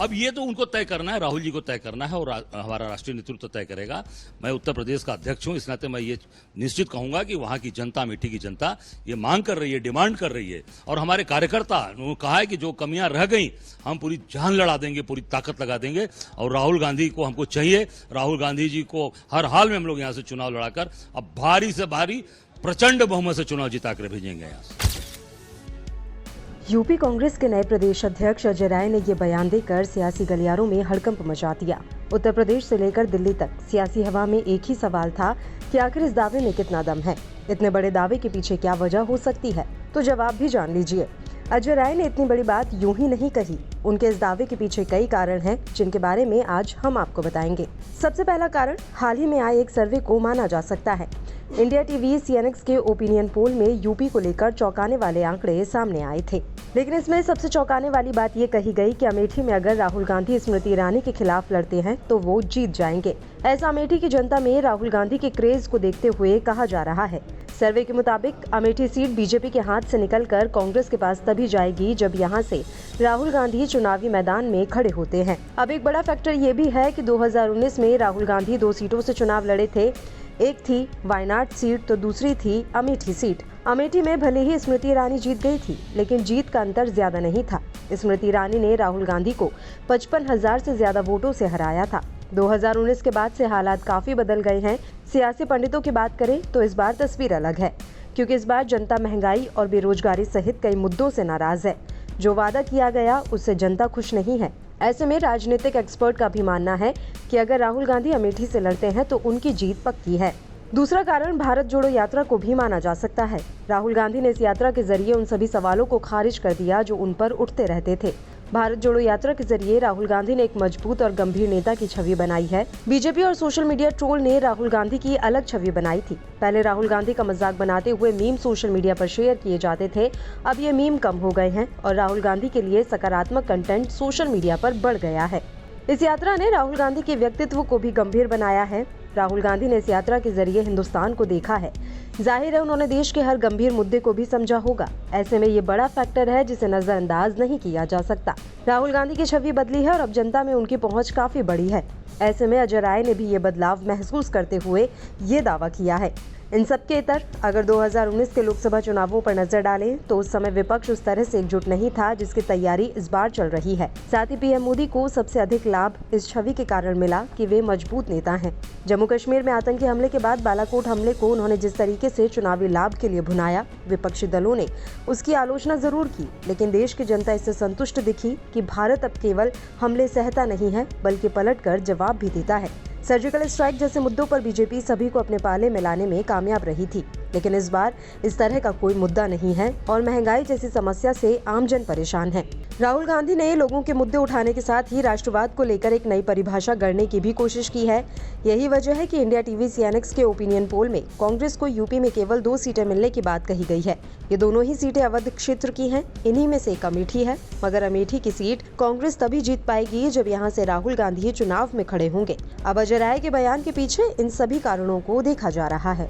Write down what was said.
अब ये तो उनको तय करना है, राहुल जी को तय करना है और हमारा राष्ट्रीय नेतृत्व तय करेगा। मैं उत्तर प्रदेश का अध्यक्ष हूं, इस नाते मैं ये निश्चित कहूंगा कि वहां की जनता, अमेठी की जनता ये मांग कर रही है, डिमांड कर रही है। और हमारे कार्यकर्ता ने कहा है कि जो कमियां रह गई हम पूरी जान लड़ा देंगे, पूरी ताकत लगा देंगे। और राहुल गांधी को हमको चाहिए, राहुल गांधी जी को हर हाल में हम लोग यहां से चुनाव लड़ाकर अब भारी से भारी प्रचंड बहुमत से चुनाव जिता कर भेजेंगे यहां से। यूपी कांग्रेस के नए प्रदेश अध्यक्ष अजय राय ने ये बयान देकर सियासी गलियारों में हड़कंप मचा दिया। उत्तर प्रदेश से लेकर दिल्ली तक सियासी हवा में एक ही सवाल था कि आखिर इस दावे में कितना दम है, इतने बड़े दावे के पीछे क्या वजह हो सकती है। तो जवाब भी जान लीजिए। अजय राय ने इतनी बड़ी बात यूं ही नहीं कही। उनके इस दावे के पीछे कई कारण हैं, जिनके बारे में आज हम आपको बताएंगे। सबसे पहला कारण हाल ही में आए एक सर्वे को माना जा सकता है। इंडिया टीवी सीएनएक्स के ओपिनियन पोल में यूपी को लेकर चौंकाने वाले आंकड़े सामने आए थे, लेकिन इसमें सबसे चौंकाने वाली बात ये कही गई कि अमेठी में अगर राहुल गांधी स्मृति ईरानी के खिलाफ लड़ते हैं तो वो जीत जाएंगे। ऐसा अमेठी की जनता में राहुल गांधी के क्रेज को देखते हुए कहा जा रहा है। सर्वे के मुताबिक अमेठी सीट बीजेपी के हाथ से निकलकर कांग्रेस के पास तभी जाएगी जब यहां से राहुल गांधी चुनावी मैदान में खड़े होते हैं। अब एक बड़ा फैक्टर ये भी है कि 2019 में राहुल गांधी 2 सीटों से चुनाव लड़े थे। एक थी वायनाड सीट तो दूसरी थी अमेठी सीट। अमेठी में भले ही स्मृति ईरानी जीत गई थी, लेकिन जीत का अंतर ज्यादा नहीं था। स्मृति ईरानी ने राहुल गांधी को 55,000 से ज्यादा वोटों से हराया था। 2019 के बाद से हालात काफी बदल गए हैं। सियासी पंडितों की बात करें तो इस बार तस्वीर अलग है, क्योंकि इस बार जनता महंगाई और बेरोजगारी सहित कई मुद्दों से नाराज है। जो वादा किया गया उससे जनता खुश नहीं है। ऐसे में राजनीतिक एक्सपर्ट का भी मानना है कि अगर राहुल गांधी अमेठी से लड़ते हैं तो उनकी जीत पक्की है। दूसरा कारण भारत जोड़ो यात्रा को भी माना जा सकता है। राहुल गांधी ने इस यात्रा के जरिए उन सभी सवालों को खारिज कर दिया जो उन पर उठते रहते थे। भारत जोड़ो यात्रा के जरिए राहुल गांधी ने एक मजबूत और गंभीर नेता की छवि बनाई है। बीजेपी और सोशल मीडिया ट्रोल ने राहुल गांधी की अलग छवि बनाई थी। पहले राहुल गांधी का मजाक बनाते हुए मीम सोशल मीडिया पर शेयर किए जाते थे, अब ये मीम कम हो गए हैं और राहुल गांधी के लिए सकारात्मक कंटेंट सोशल मीडिया पर बढ़ गया है। इस यात्रा ने राहुल गांधी के व्यक्तित्व को भी गंभीर बनाया है। राहुल गांधी ने इस यात्रा के जरिए हिंदुस्तान को देखा है। जाहिर है उन्होंने देश के हर गंभीर मुद्दे को भी समझा होगा। ऐसे में ये बड़ा फैक्टर है जिसे नजरअंदाज नहीं किया जा सकता। राहुल गांधी की छवि बदली है और अब जनता में उनकी पहुंच काफी बड़ी है। ऐसे में अजय राय ने भी ये बदलाव महसूस करते हुए ये दावा किया है। इन सबके इतर अगर 2019 के लोकसभा चुनावों पर नजर डालें तो उस समय विपक्ष उस तरह से एकजुट नहीं था जिसकी तैयारी इस बार चल रही है। साथ ही पीएम मोदी को सबसे अधिक लाभ इस छवि के कारण मिला कि वे मजबूत नेता हैं। जम्मू कश्मीर में आतंकी हमले के बाद बालाकोट हमले को उन्होंने जिस तरीके से चुनावी लाभ के लिए भुनाया, विपक्षी दलों ने उसकी आलोचना जरूर की, लेकिन देश की जनता इससे संतुष्ट दिखी कि भारत अब केवल हमले सहता नहीं है बल्कि पलटकर जवाब भी देता है। सर्जिकल स्ट्राइक जैसे मुद्दों पर बीजेपी सभी को अपने पाले में लाने में कामयाब रही थी, लेकिन इस बार इस तरह का कोई मुद्दा नहीं है और महंगाई जैसी समस्या से आमजन परेशान है। राहुल गांधी ने लोगों के मुद्दे उठाने के साथ ही राष्ट्रवाद को लेकर एक नई परिभाषा गढ़ने की भी कोशिश की है। यही वजह है कि इंडिया टीवी सीएनएक्स के ओपिनियन पोल में कांग्रेस को यूपी में केवल 2 सीटें मिलने की बात कही गई है। ये दोनों ही सीटें अवध क्षेत्र की हैं। इन्हीं में से एक अमेठी है, मगर अमेठी की सीट कांग्रेस तभी जीत पाएगी जब यहाँ से राहुल गांधी चुनाव में खड़े होंगे। अब अजय राय के बयान के पीछे इन सभी कारणों को देखा जा रहा है।